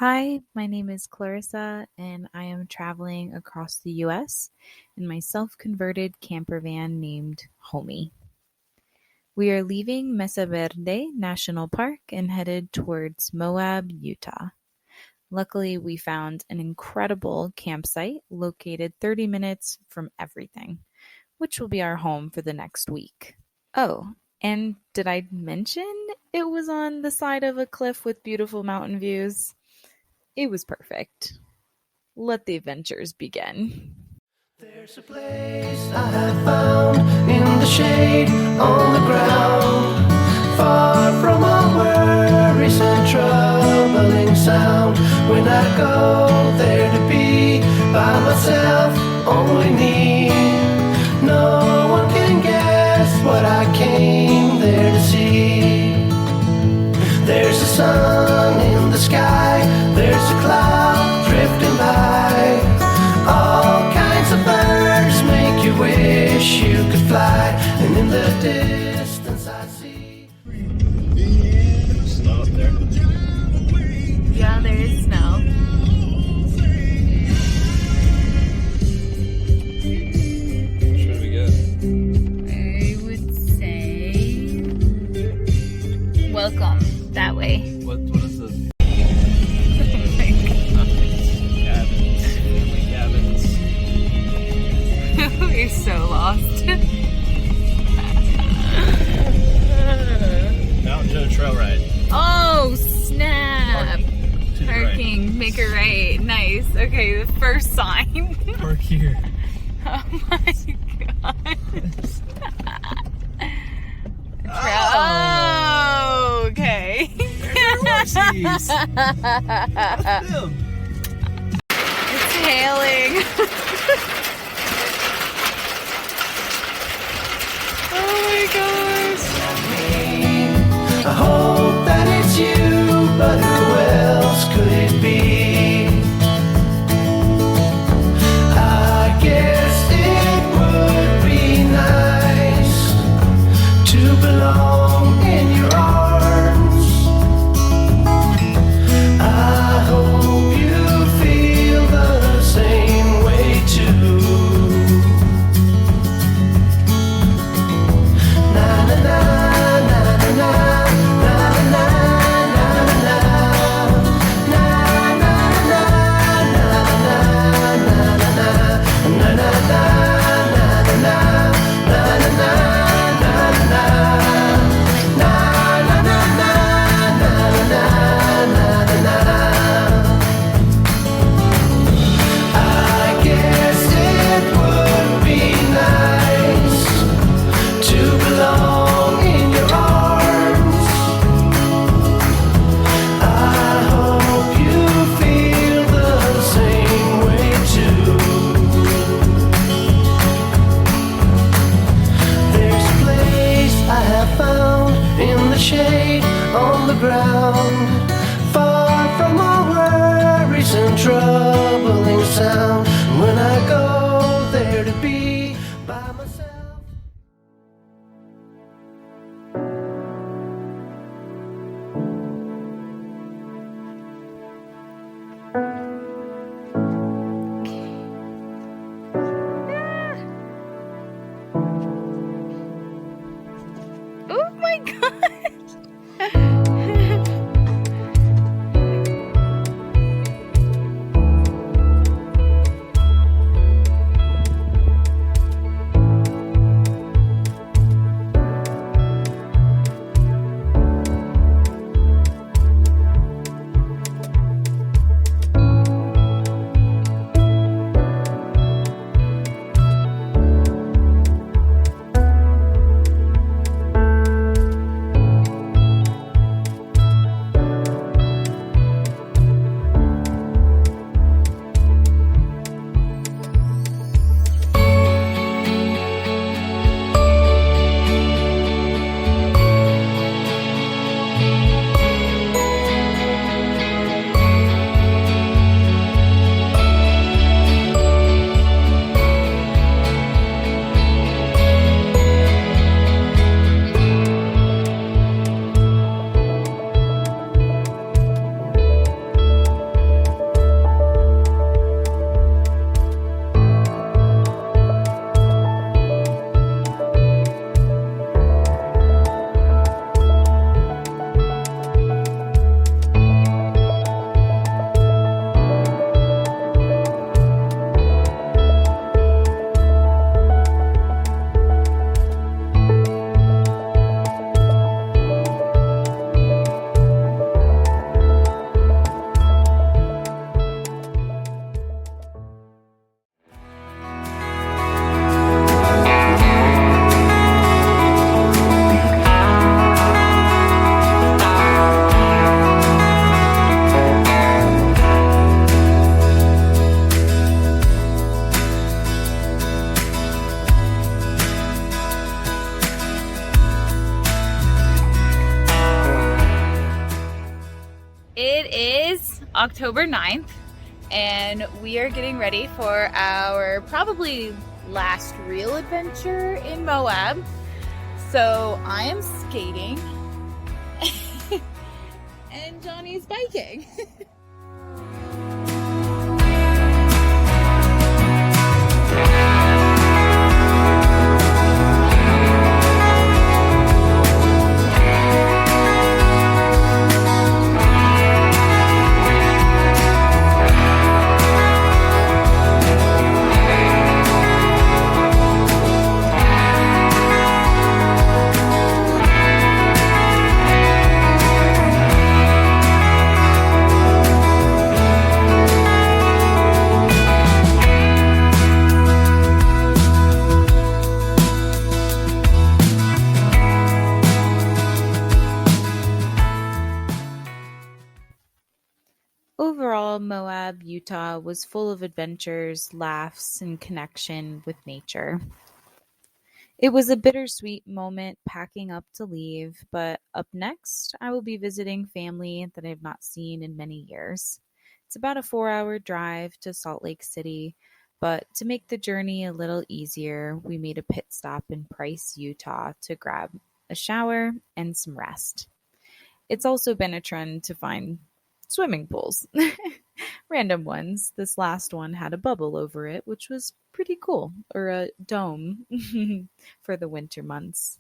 Hi, my name is Clarissa, and I am traveling across the US in my self-converted camper van named Homie. We are leaving Mesa Verde National Park and headed towards Moab, Utah. Luckily, we found an incredible campsite located 30 minutes from everything, which will be our home for the next week. Oh, and did I mention it was on the side of a cliff with beautiful mountain views? It was perfect. Let the adventures begin. There's a place I have found in the shade on the ground, far from all worries and troubling sound. When I go there to be by myself, only me. No one can guess what I came there to see. There's a sun in the sky, there's a cloud drifting by. All kinds of birds make you wish you could fly. And in the distance I see Snow up there. Yeah, there is snow. Which one do we get? I would say welcome that way. What is this? Oh my Cabins. Family cabins. God. We're so lost. Mountain Joe Trail Ride. Oh, snap. To the right. Parking, make a right. Nice. Okay, the first sign. Park here. Oh my god. Oh, okay. There's horses. That's them. It's hailing. Oh my gosh. I hope that it's you, but who else could it be? I guess it would be nice to belong in your arms. I hope you feel the same way too. Na na na na na na na na na na na na October 9th, and we are getting ready for our probably last real adventure in Moab. So I am skating and Johnny's biking. Overall, Moab, Utah was full of adventures, laughs, and connection with nature. It was a bittersweet moment packing up to leave, but up next, I will be visiting family that I have not seen in many years. It's about a 4-hour drive to Salt Lake City, but to make the journey a little easier, we made a pit stop in Price, Utah to grab a shower and some rest. It's also been a trend to find swimming pools. Random ones. This last one had a bubble over it, which was pretty cool. Or a dome for the winter months.